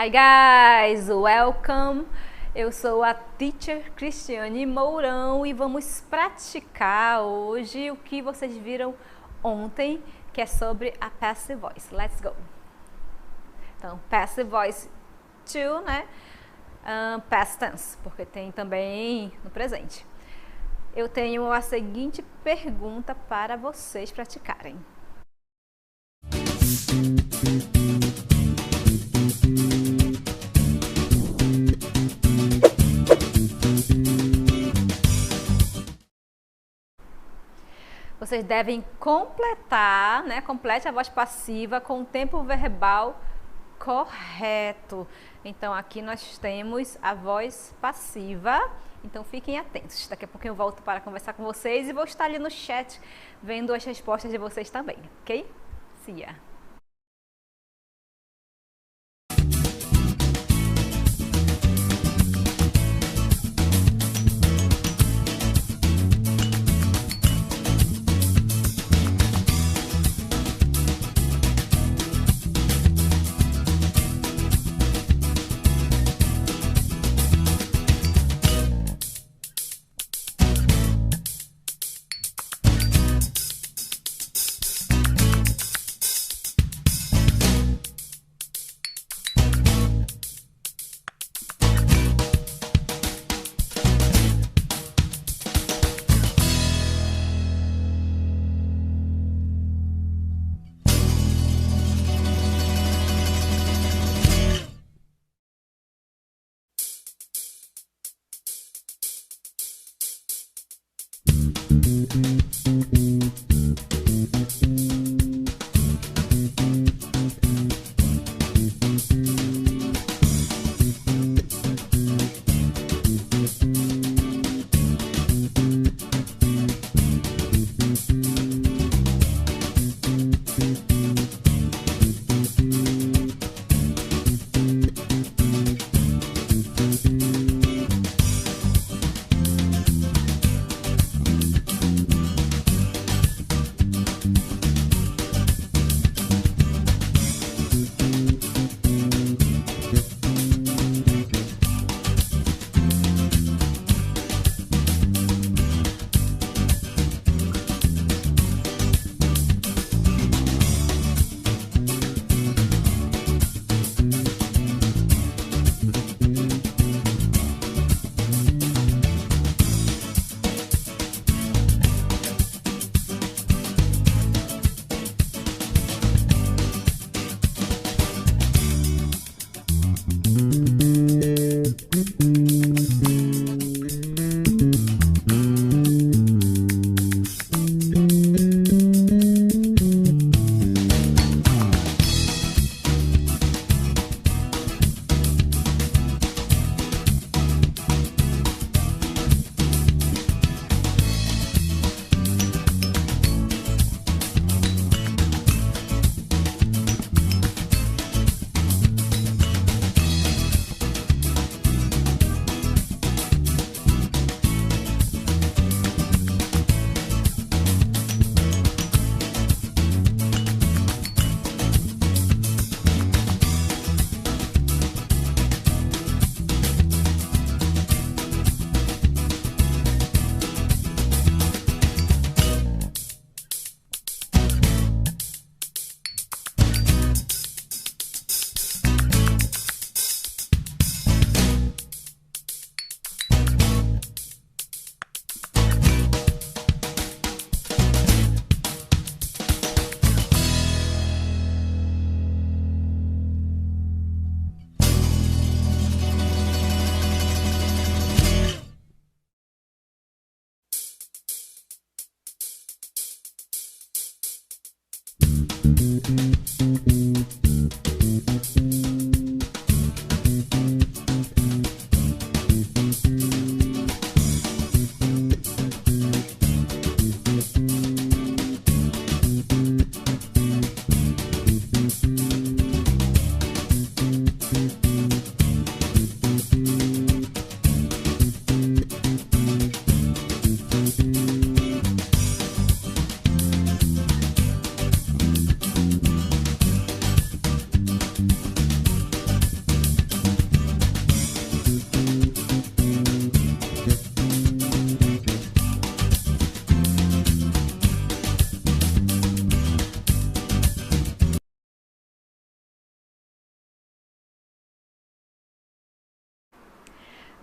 Hi guys, welcome! Eu sou a Teacher Cristiane Mourão e vamos praticar hoje o que vocês viram ontem, que é sobre a Passive Voice. Let's go! Então, Passive Voice to, né? Past tense, porque tem também no presente. Eu tenho a seguinte pergunta para vocês praticarem. Vocês devem completar, né? Complete a voz passiva com o tempo verbal correto. Então, aqui nós temos a voz passiva. Então, fiquem atentos. Daqui a pouco eu volto para conversar com vocês e vou estar ali no chat vendo as respostas de vocês também, ok? See ya!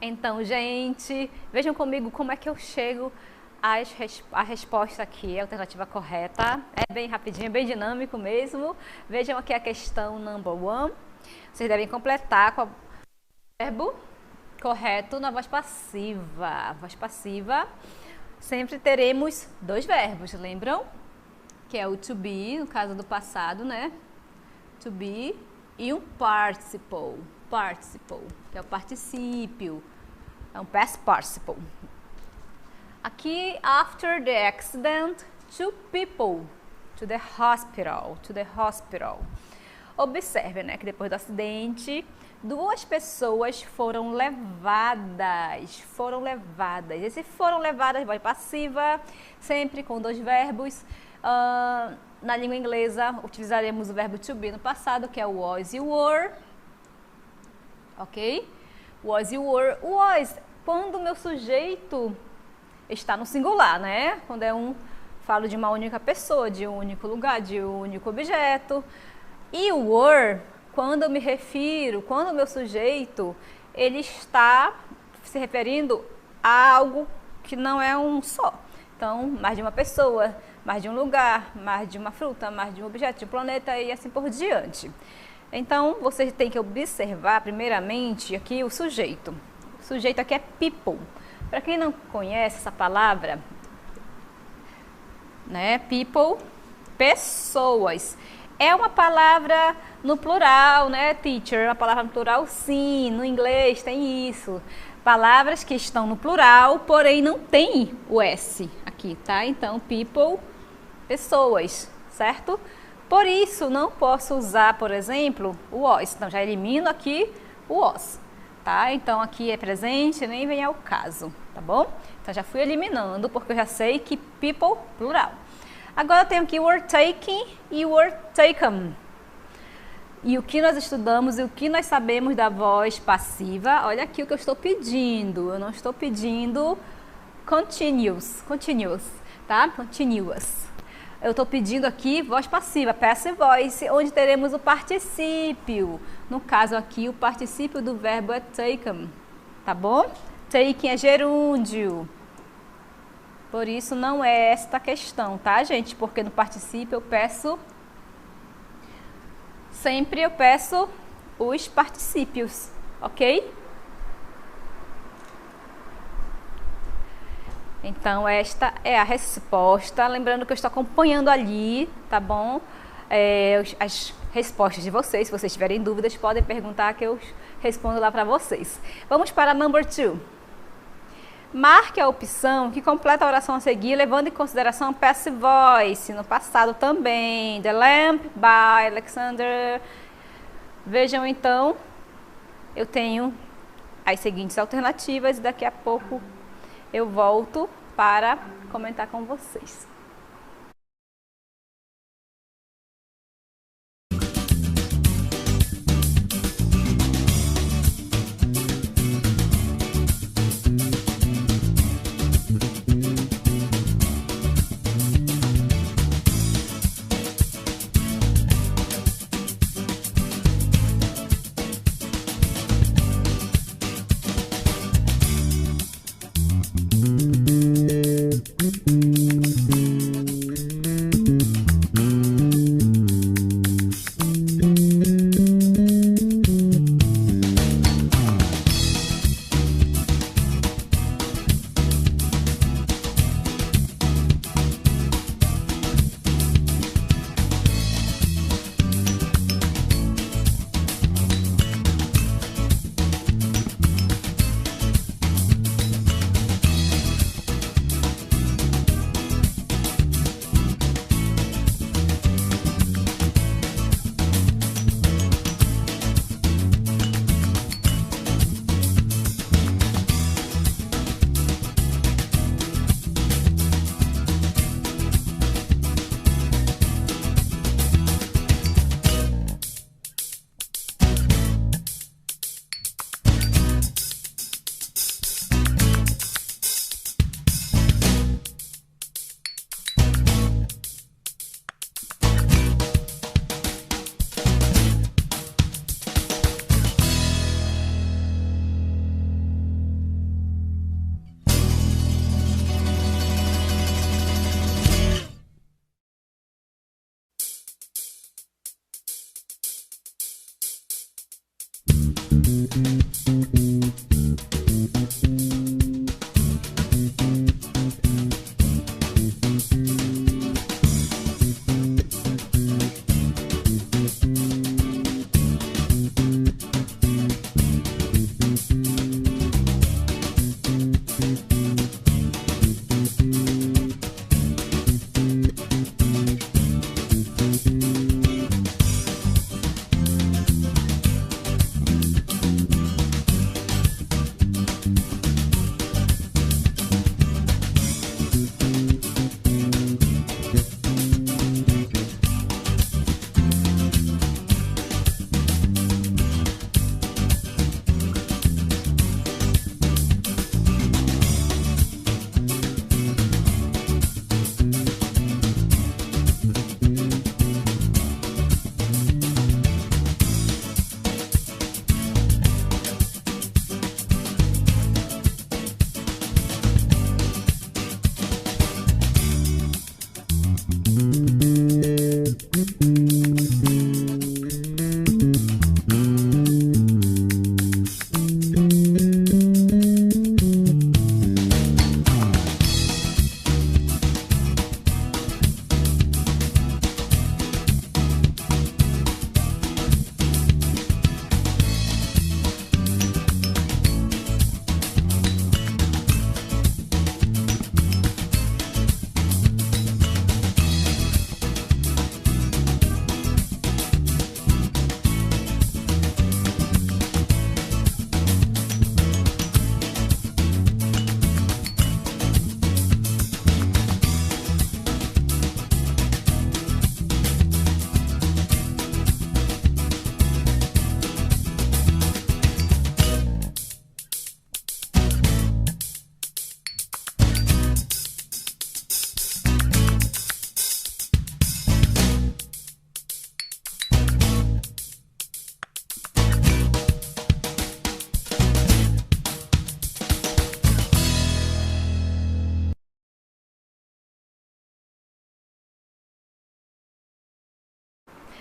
Então, gente, vejam comigo como é que eu chego à resposta aqui, a alternativa correta. É bem rapidinho, bem dinâmico mesmo. Vejam aqui a questão number one. Vocês devem completar com o verbo correto na voz passiva. A voz passiva, sempre teremos dois verbos, lembram? Que é o to be, no caso do passado, né? To be, e um participle. Participle, que é o particípio. É um past participle. Aqui, after the accident, two people to the hospital. To the hospital. Observe, né, que depois do acidente, duas pessoas foram levadas. Esse foram levadas, voz passiva, sempre com dois verbos. Na língua inglesa, utilizaremos o verbo to be no passado, que é o was e were. Ok? Was e were. Was, quando o meu sujeito está no singular, né? Quando falo de uma única pessoa, de um único lugar, de um único objeto. E o were, quando eu me refiro, quando o meu sujeito, ele está se referindo a algo que não é um só. Então, mais de uma pessoa, mais de um lugar, mais de uma fruta, mais de um objeto, de um planeta e assim por diante. Então, você tem que observar, primeiramente, aqui o sujeito. O sujeito aqui é people. Para quem não conhece essa palavra, né? People, pessoas. É uma palavra no plural, né, teacher? Uma palavra no plural, sim. No inglês tem isso. Palavras que estão no plural, porém não tem o S aqui, tá? Então, people, pessoas, certo? Por isso, não posso usar, por exemplo, o was. Então, já elimino aqui o was, tá? Então, aqui é presente, nem vem ao caso, tá bom? Então, já fui eliminando, porque eu já sei que people, plural. Agora, eu tenho aqui were taken e were taken. E o que nós estudamos e o que nós sabemos da voz passiva, olha aqui o que eu estou pedindo. Eu não estou pedindo continuous, tá? Continuous. Eu estou pedindo aqui voz passiva, passive voice, onde teremos o particípio. No caso aqui, o particípio do verbo é taken, tá bom? Taken é gerúndio. Por isso não é esta questão, tá, gente? Porque no particípio eu peço... Sempre eu peço os particípios, ok? Então, esta é a resposta. Lembrando que eu estou acompanhando ali, tá bom? As respostas de vocês. Se vocês tiverem dúvidas, podem perguntar que eu respondo lá para vocês. Vamos para number 2. Marque a opção que completa a oração a seguir, levando em consideração passive voice, no passado também. The lamp by Alexander. Vejam então, eu tenho as seguintes alternativas e daqui a pouco eu volto para comentar com vocês.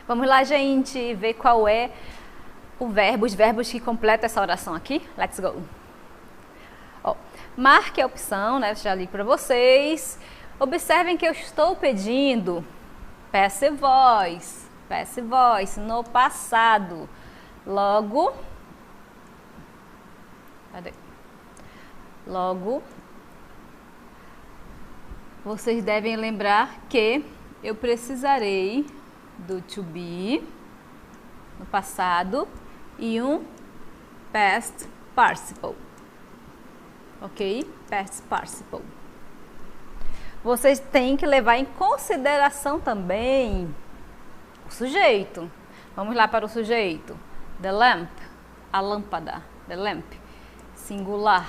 Vamos lá, gente, ver qual é os verbos que completam essa oração aqui. Let's go. Ó, marque a opção, né? Já li para vocês. Observem que eu estou pedindo passive voice no passado. Logo, vocês devem lembrar que eu precisarei do to be no passado e um past participle. Ok? Past participle. Vocês têm que levar em consideração também o sujeito. Vamos lá para o sujeito. The lamp, a lâmpada. The lamp, singular.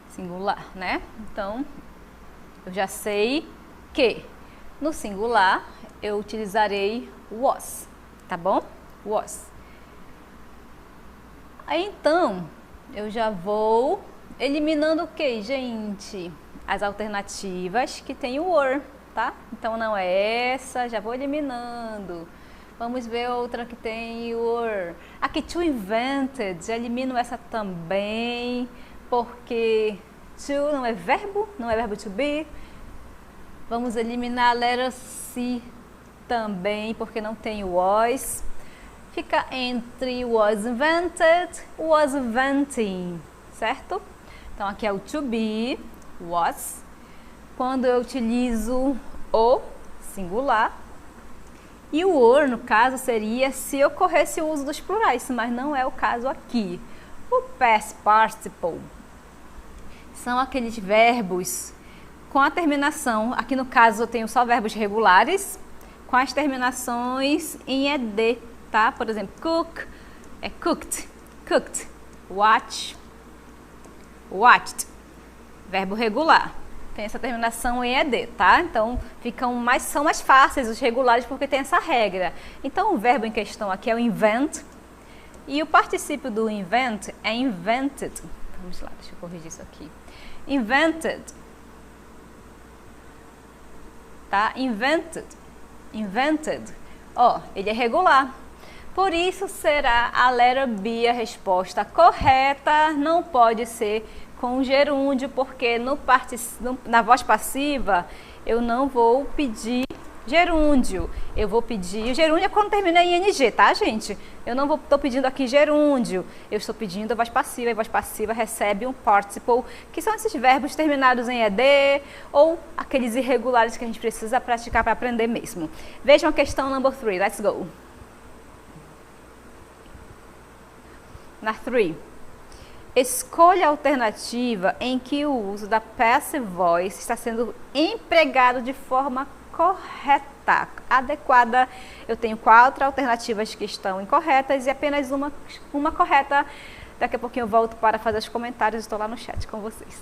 Singular, né? Então, eu já sei que no singular eu utilizarei was, tá bom? Was. Aí, então, eu já vou eliminando o que, gente? As alternativas que tem o were, tá? Então, não é essa, já vou eliminando. Vamos ver outra que tem were. Aqui, to invented, já elimino essa também, porque to não é verbo to be. Vamos eliminar a letra C também, porque não tem was. Fica entre was invented, was inventing, certo? Então, aqui é o to be, was. Quando eu utilizo o singular. E o were, no caso, seria se ocorresse o uso dos plurais, mas não é o caso aqui. O past participle são aqueles verbos com a terminação, aqui no caso eu tenho só verbos regulares, com as terminações em ed, tá? Por exemplo, cook é cooked, cooked, watch, watched, verbo regular. Tem essa terminação em ed, tá? Então, são mais fáceis os regulares porque tem essa regra. Então, o verbo em questão aqui é o invent e o particípio do invent é invented. Vamos lá, deixa eu corrigir isso aqui. Invented, tá? Invented, ó, ele é regular. Por isso será a letra B a resposta correta, não pode ser com gerúndio, porque na voz passiva eu não vou pedir gerúndio. Eu vou pedir, o gerúndio é quando termina em ing, tá, gente? Eu não estou pedindo aqui gerúndio, eu estou pedindo a voz passiva, e a voz passiva recebe um participle, que são esses verbos terminados em ed, ou aqueles irregulares que a gente precisa praticar para aprender mesmo. Vejam a questão number 3, let's go. Na 3. Escolha a alternativa em que o uso da passive voice está sendo empregado de forma correta, adequada. Eu tenho 4 alternativas que estão incorretas e apenas uma correta. Daqui a pouquinho eu volto para fazer os comentários, estou lá no chat com vocês.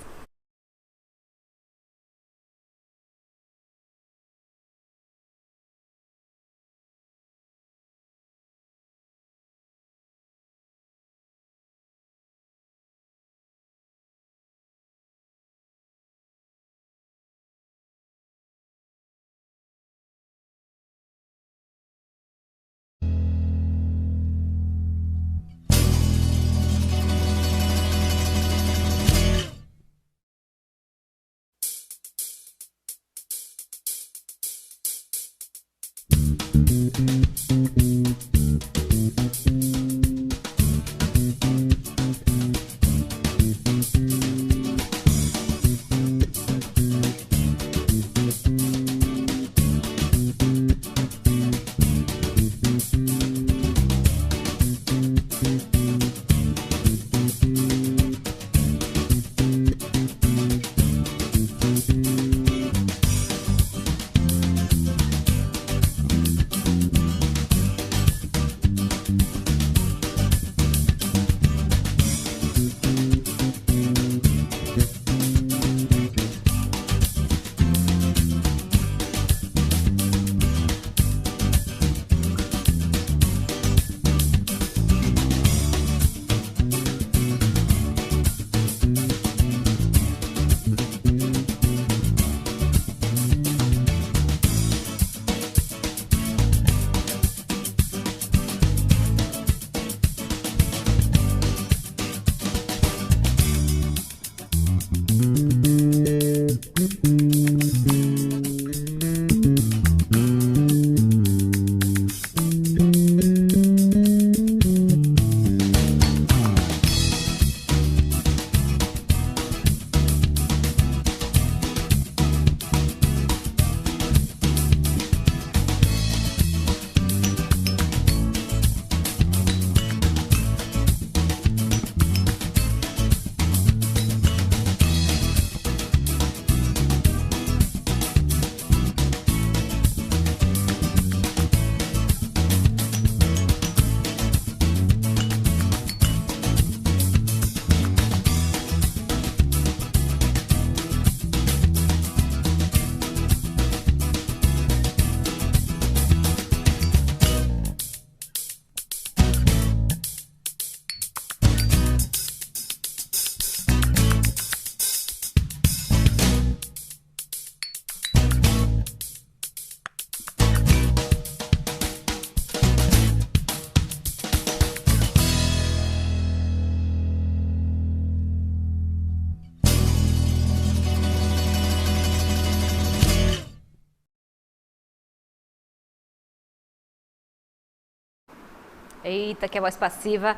Eita, que a voz passiva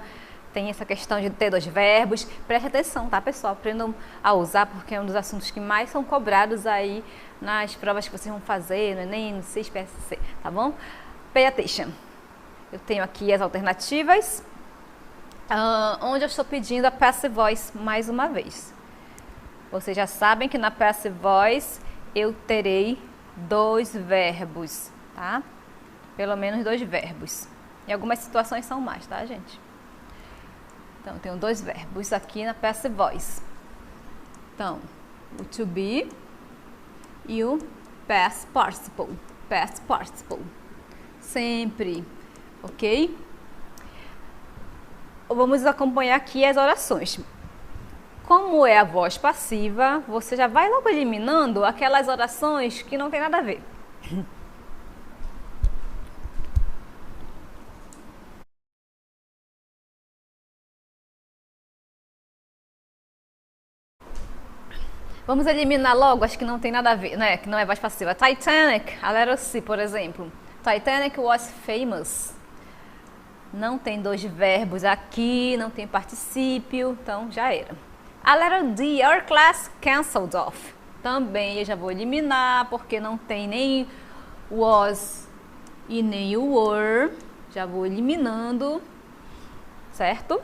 tem essa questão de ter dois verbos. Preste atenção, tá, pessoal? Aprendam a usar, porque é um dos assuntos que mais são cobrados aí nas provas que vocês vão fazer, no Enem, no CISP, PSC, tá bom? Pay attention. Eu tenho aqui as alternativas, onde eu estou pedindo a passive voice mais uma vez. Vocês já sabem que na passive voice eu terei dois verbos, tá? Pelo menos dois verbos. Em algumas situações são mais, tá, gente? Então, eu tenho dois verbos aqui na passive voice. Então, o to be e o past participle. Past participle. Sempre, ok? Vamos acompanhar aqui as orações. Como é a voz passiva, você já vai logo eliminando aquelas orações que não tem nada a ver. Vamos eliminar logo as que não tem nada a ver, né? Que não é voz passiva. Titanic, a letra C, por exemplo. Titanic was famous. Não tem dois verbos aqui, não tem particípio, então já era. A letra D, our class cancelled off. Também eu já vou eliminar, porque não tem nem was e nem o were. Já vou eliminando, certo?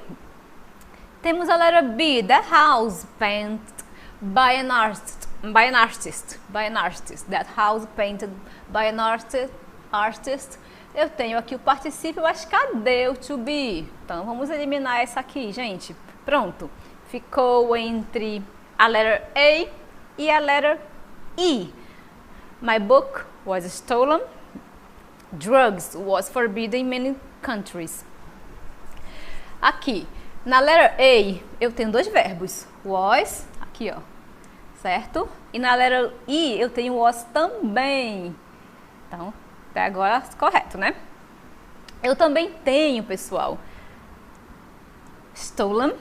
Temos a letra B, the house painted by an artist. That house painted by an artist. Eu tenho aqui o particípio, mas cadê o to be? Então, vamos eliminar essa aqui, gente. Pronto. Ficou entre a letra A e a letra E. My book was stolen. Drugs was forbidden in many countries. Aqui, na letra A, eu tenho dois verbos. Was, aqui ó, certo? E na letra I, eu tenho was também. Então, até agora, correto, né? Eu também tenho, pessoal, stolen,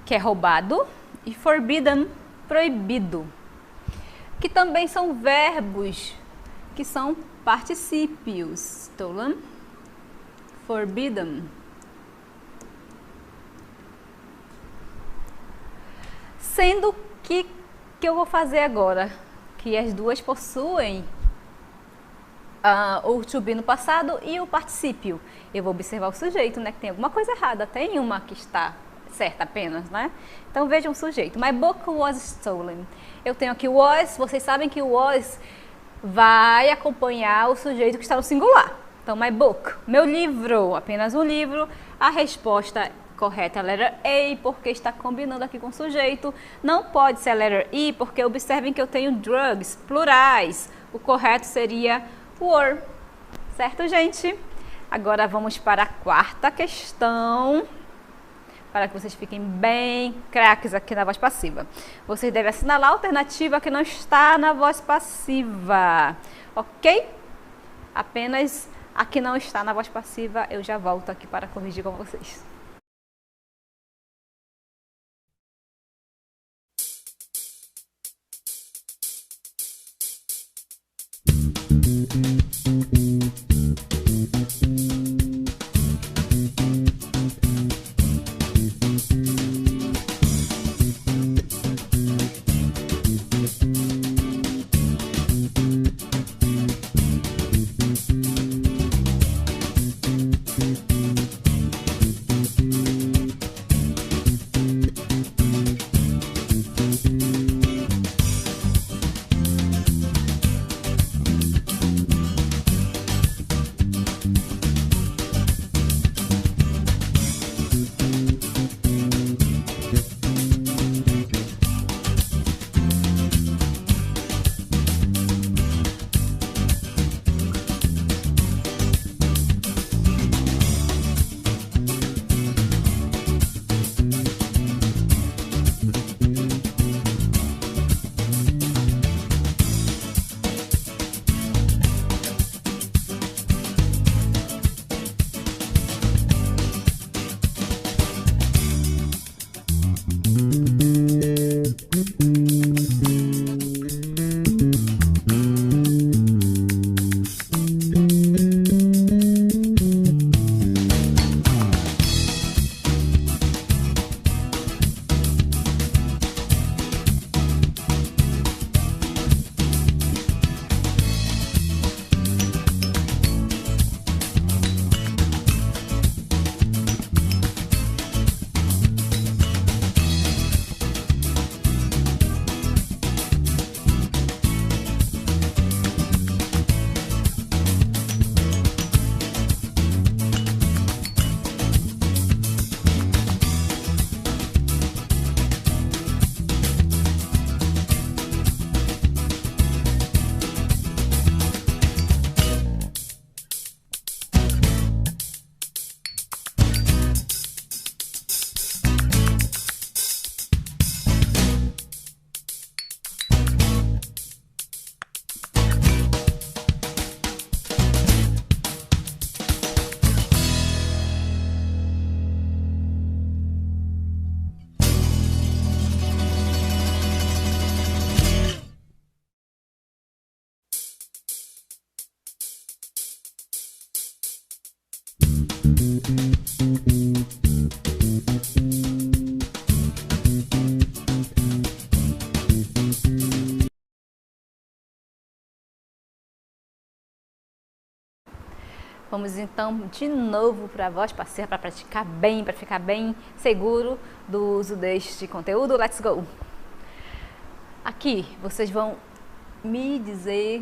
que é roubado, e forbidden, proibido, que também são verbos, que são particípios. Stolen, forbidden. Sendo que eu vou fazer agora? Que as duas possuem o to be no passado e o particípio. Eu vou observar o sujeito, né? Que tem alguma coisa errada. Tem uma que está certa apenas, né? Então vejam o sujeito. My book was stolen. Eu tenho aqui was. Vocês sabem que o was vai acompanhar o sujeito que está no singular. Então, my book, meu livro, apenas um livro. A resposta correta é a letra A, porque está combinando aqui com o sujeito. Não pode ser a letra I, porque observem que eu tenho drugs, plurais. O correto seria were. Certo, gente? Agora vamos para a quarta questão, para que vocês fiquem bem craques aqui na voz passiva. Vocês devem assinalar a alternativa que não está na voz passiva, ok? Apenas a que não está na voz passiva, eu já volto aqui para corrigir com vocês. Vamos então de novo para a voz passiva para praticar bem, para ficar bem seguro do uso deste conteúdo. Let's go! Aqui vocês vão me dizer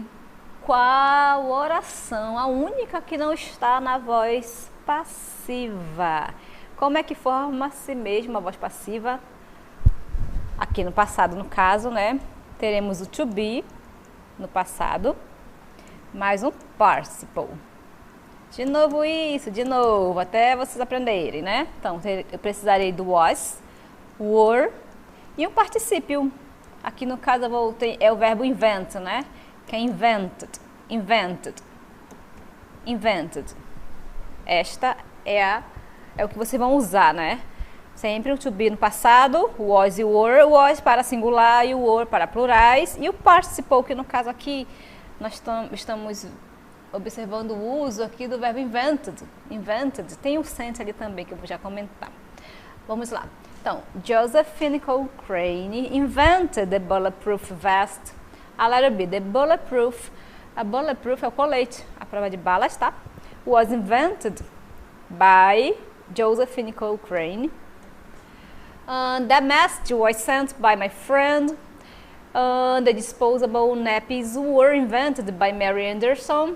qual oração, a única que não está na voz passiva. Como é que forma-se mesmo a voz passiva? Aqui no passado, no caso, né? Teremos o to be no passado, mais um participle. De novo isso, de novo, até vocês aprenderem, né? Então, eu precisarei do was, were e um particípio. Aqui no caso é o verbo invent, né? Que é invented, invented, invented. Esta é o que vocês vão usar, né? Sempre o to be no passado, o was e o were, o was para singular e o were para plurais. E o participle, que no caso aqui nós estamos observando o uso aqui do verbo invented. Invented. Tem o sense ali também que eu vou já comentar. Vamos lá. Então, Joseph Nicole Crane invented the bulletproof vest. A letra B, the bulletproof. A bulletproof é o colete, a prova de balas, tá? Was invented by Joseph Nicole Crane. The message was sent by my friend. The disposable nappies were invented by Mary Anderson.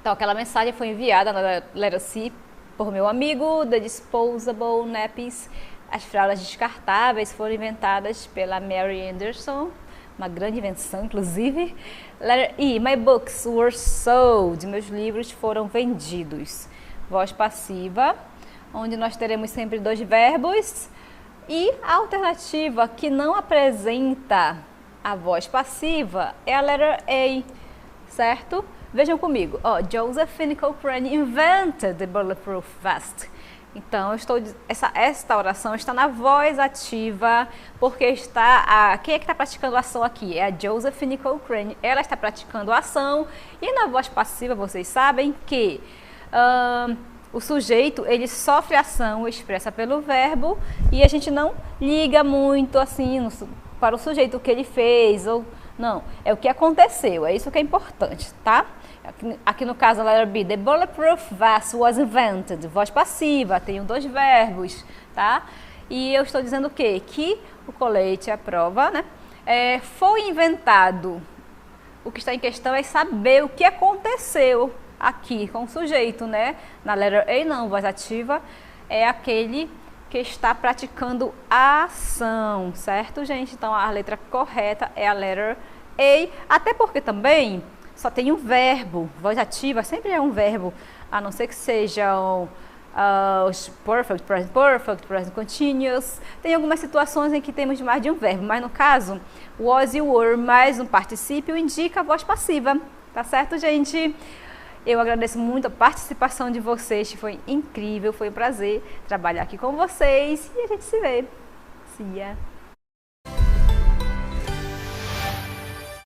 Então, aquela mensagem foi enviada na letra C por meu amigo. The disposable nappies, as fraldas descartáveis, foram inventadas pela Mary Anderson. Uma grande invenção, inclusive. Letter E, my books were sold. Meus livros foram vendidos. Voz passiva, onde nós teremos sempre dois verbos. E a alternativa que não apresenta a voz passiva é a letra A, certo? Vejam comigo. Joseph Nicole Crane invented the bulletproof vest. Então, esta oração está na voz ativa, porque quem é que está praticando a ação aqui? É a Joseph Nicole Crane. Ela está praticando a ação. E na voz passiva, vocês sabem que o sujeito, ele sofre ação expressa pelo verbo e a gente não liga muito assim para o sujeito o que ele fez ou não, é o que aconteceu, é isso que é importante, tá? Aqui no caso a letra B, the bulletproof vest was invented, voz passiva, tenho dois verbos, tá? E eu estou dizendo o quê? Que o colete, a prova, né? Foi inventado. O que está em questão é saber o que aconteceu aqui com o sujeito, né? Na letra A não, voz ativa é aquele que está praticando a ação, certo, gente? Então a letra correta é a letra A, até porque também só tem um verbo. Voz ativa sempre é um verbo, a não ser que sejam os perfect, present continuous. Tem algumas situações em que temos mais de um verbo, mas no caso, was e were mais um particípio indica a voz passiva, tá certo, gente? Eu agradeço muito a participação de vocês, foi incrível, foi um prazer trabalhar aqui com vocês e a gente se vê. See ya!